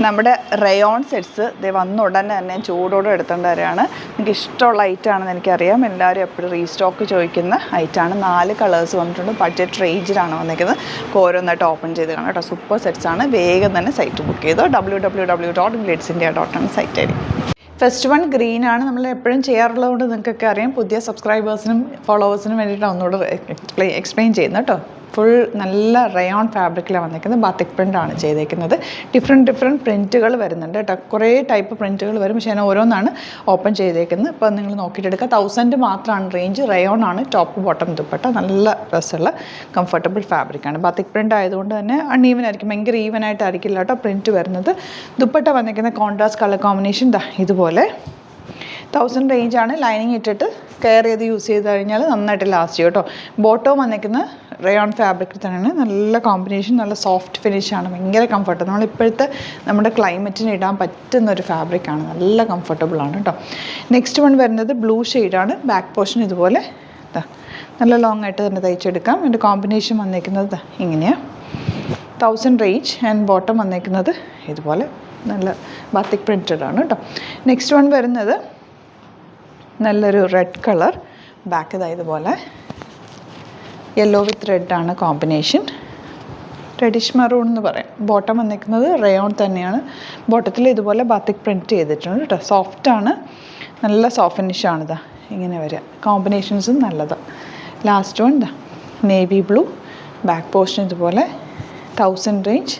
നമ്മുടെ rayon sets ഇത് വന്ന ഉടനെ തന്നെ ചൂടോടെ എടുത്തേണ്ട കാര്യമാണ്. നിങ്ങൾക്ക് ഇഷ്ടമുള്ള ഐറ്റമാണെന്ന് എനിക്കറിയാം. എല്ലാവരും എപ്പോഴും റീസ്റ്റോക്ക് ചോദിക്കുന്ന ഐറ്റമാണ്. 4 കളേഴ്സ് വന്നിട്ടുണ്ട്. ബഡ്ജറ്റ് റേഞ്ചിലാണ് വന്നിരിക്കുന്നത്. ഓരോന്നായിട്ട് ഓപ്പൺ ചെയ്ത് കാണാം കേട്ടോ. സൂപ്പർ സെറ്റ്സാണ്. വേഗം തന്നെ സൈറ്റ് ബുക്ക് ചെയ്തോ. www.glitzindia.in ആണ് site I D. First one green ആണ്. നമ്മൾ എപ്പോഴും ചെയ്യാറുള്ളതുകൊണ്ട് നിങ്ങൾക്കൊക്കെ അറിയാം. പുതിയ സബ്സ്ക്രൈബേഴ്സിനും ഫോളോവേഴ്സിനും വേണ്ടിയിട്ട് ഒന്നുകൂടെ എക്സ്പ്ലെയിൻ ചെയ്യുന്നത് കേട്ടോ. ഫുൾ നല്ല റയോൺ ഫാബ്രിക്കിലാണ് വന്നിരിക്കുന്നത്. ബാത്തിക് പ്രിൻ്റാണ് ചെയ്തേക്കുന്നത്. ഡിഫറെൻറ്റ് പ്രിൻറ്റുകൾ വരുന്നുണ്ട് കേട്ടോ. കുറേ ടൈപ്പ് പ്രിൻറ്റുകൾ വരും. പക്ഷേ ഞാൻ ഓരോന്നാണ് ഓപ്പൺ ചെയ്തേക്കുന്നത്. ഇപ്പോൾ നിങ്ങൾ നോക്കിയിട്ടെടുക്കുക. 1000 മാത്രമാണ് റേഞ്ച്. റയോൺ ആണ്. Top bottom dupatta. നല്ല രസമുള്ള കംഫർട്ടബിൾ ഫാബ്രിക്കാണ്. ബാത്തിക് പ്രിൻ്റ് ആയതുകൊണ്ട് തന്നെ അൺഈവൻ ആയിരിക്കും. ഭയങ്കര ഈവൻ ആയിട്ടായിരിക്കില്ല കേട്ടോ പ്രിൻറ്റ് വരുന്നത്. ദുപ്പട്ട വന്നിരിക്കുന്ന കോൺട്രാസ്റ്റ് കളർ കോമ്പിനേഷൻ ഇതുപോലെ 1000 റേഞ്ചാണ്. ലൈനിങ് ഇട്ടിട്ട് കെയർ ചെയ്ത് യൂസ് ചെയ്ത് കഴിഞ്ഞാൽ നന്നായിട്ട് ലാസ്റ്റ് ചെയ്യും കേട്ടോ. ബോട്ടവും വന്നിരിക്കുന്ന റയോൺ ഫാബ്രിക്കിൽ തന്നെയാണ്. നല്ല കോമ്പിനേഷൻ, നല്ല സോഫ്റ്റ് ഫിനിഷാണ്. ഭയങ്കര കംഫർട്ട്. നമ്മളിപ്പോഴത്തെ നമ്മുടെ ക്ലൈമറ്റിന് ഇടാൻ പറ്റുന്നൊരു ഫാബ്രിക്കാണ്. നല്ല കംഫർട്ടബിളാണ് കേട്ടോ. നെക്സ്റ്റ് വൺ വരുന്നത് ബ്ലൂ ഷെയ്ഡാണ്. ബാക്ക് പോർഷൻ ഇതുപോലെ നല്ല ലോങ് ആയിട്ട് തന്നെ തയ്ച്ചെടുക്കാം. ഇതിൻ്റെ കോമ്പിനേഷൻ വന്നിരിക്കുന്നത് ഇങ്ങനെയാണ്. 1000 റേഞ്ച് ആൻഡ് ബോട്ടം വന്നിരിക്കുന്നത് ഇതുപോലെ നല്ല ബാത്തിക് പ്രിൻറ്റഡ് ആണ് കേട്ടോ. നെക്സ്റ്റ് വൺ വരുന്നത് നല്ലൊരു റെഡ് കളർ. ബാക്ക് ഇതുപോലെ യെല്ലോ വിത്ത് റെഡാണ് കോമ്പിനേഷൻ. റെഡിഷ് മറൂൺ എന്ന് പറയും. ബോട്ടം വന്നിരിക്കുന്നത് റയോൺ തന്നെയാണ്. ബോട്ടത്തിൽ ഇതുപോലെ ബാത്തിക് പ്രിൻറ്റ് ചെയ്തിട്ടുണ്ട് കേട്ടോ. സോഫ്റ്റാണ്. നല്ല സോഫ്റ്റ് ഫിനിഷാണിതാ ഇങ്ങനെ വരിക. കോമ്പിനേഷൻസും നല്ലതാണ്. Last one navy blue. Back portion ഇതുപോലെ 1000 റേഞ്ച്.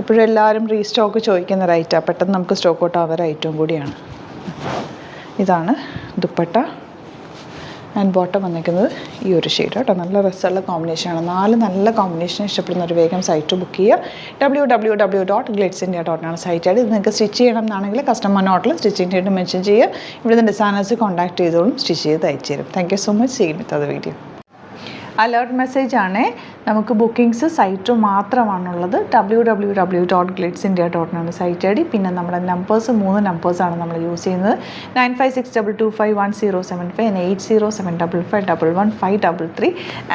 എപ്പോഴും എല്ലാവരും റീസ്റ്റോക്ക് ചോദിക്കുന്ന ഒരു ഐറ്റമാണ്. പെട്ടെന്ന് നമുക്ക് സ്റ്റോക്ക് ഔട്ട് ആവുന്ന ഐറ്റവും കൂടിയാണ്. ഇതാണ് ദുപ്പട്ട ആൻഡ് ബോട്ടം വന്നിരിക്കുന്നത് ഈ ഒരു ഷെയ്ഡ് കേട്ടോ. നല്ല രസമുള്ള കോമ്പിനേഷനാണ്. 4 നല്ല കോമ്പിനേഷൻ ഇഷ്ടപ്പെടുന്നൊരു വേഗം സൈറ്റ് ബുക്ക് ചെയ്യുക. www.glitzindia.in ആണ് സൈറ്റ് ആയിട്ട്. ഇത് നിങ്ങൾക്ക് സ്റ്റിച്ച് ചെയ്യണം എന്നാണെങ്കിൽ കസ്റ്റമർ നോട്ടിൽ സ്റ്റിച്ചിങ് ഡേറ്റ് മെൻഷൻ ചെയ്യുക. ഇവിടുന്ന് ഡിസൈനേഴ്സ് കോൺടാക്ട് ചെയ്തോളും. സ്റ്റിച്ച് ചെയ്ത് അയച്ചു തരും. Thank you so much. See you with other video. Alert message ആണ്. നമുക്ക് ബുക്കിംഗ്സ് സൈറ്റ് മാത്രമാണുള്ളത്. www.glitzindia.in ആണ് സൈറ്റ് ഐ ഡി. പിന്നെ നമ്മുടെ നമ്പേഴ്സ് 3 നമ്പേഴ്സാണ് നമ്മൾ യൂസ് ചെയ്യുന്നത്. 9562251075 and 8075551533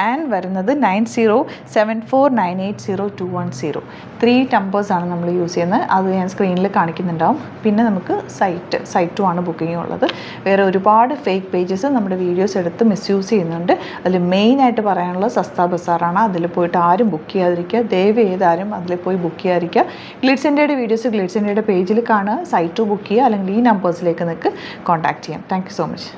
ആൻഡ് വരുന്നത് 9074980210. 3 നമ്പേഴ്സാണ് നമ്മൾ യൂസ് ചെയ്യുന്നത്. അത് ഞാൻ സ്ക്രീനിൽ കാണിക്കുന്നുണ്ടാവും. പിന്നെ നമുക്ക് സൈറ്റും ആണ് ബുക്കിംഗ് ഉള്ളത്. വേറെ ഒരുപാട് ഫേക്ക് പേജസ് നമ്മുടെ വീഡിയോസ് എടുത്ത് മിസ്യൂസ് ചെയ്യുന്നുണ്ട്. അതിൽ മെയിനായിട്ട് പറയാനുള്ളത് സസ്ത ബസാറാണ്. അതിൽ പോയിട്ട് ആരും ബുക്ക് ചെയ്യാതിരിക്കുക. ദയവ് ചെയ്താരും അതിൽ പോയി ബുക്ക് ചെയ്യാതിരിക്കുക. ഗ്ലിറ്റ്സ് ഇന്ത്യയുടെ വീഡിയോസ് ഗ്ലിറ്റ്സ് ഇന്ത്യയുടെ പേജിൽ കാണുക. സൈറ്റ് ബുക്ക് ചെയ്യുക. അല്ലെങ്കിൽ ഈ നമ്പേഴ്സിലേക്ക് നിങ്ങൾക്ക് കോൺടാക്ട് ചെയ്യാം. Thank you so much.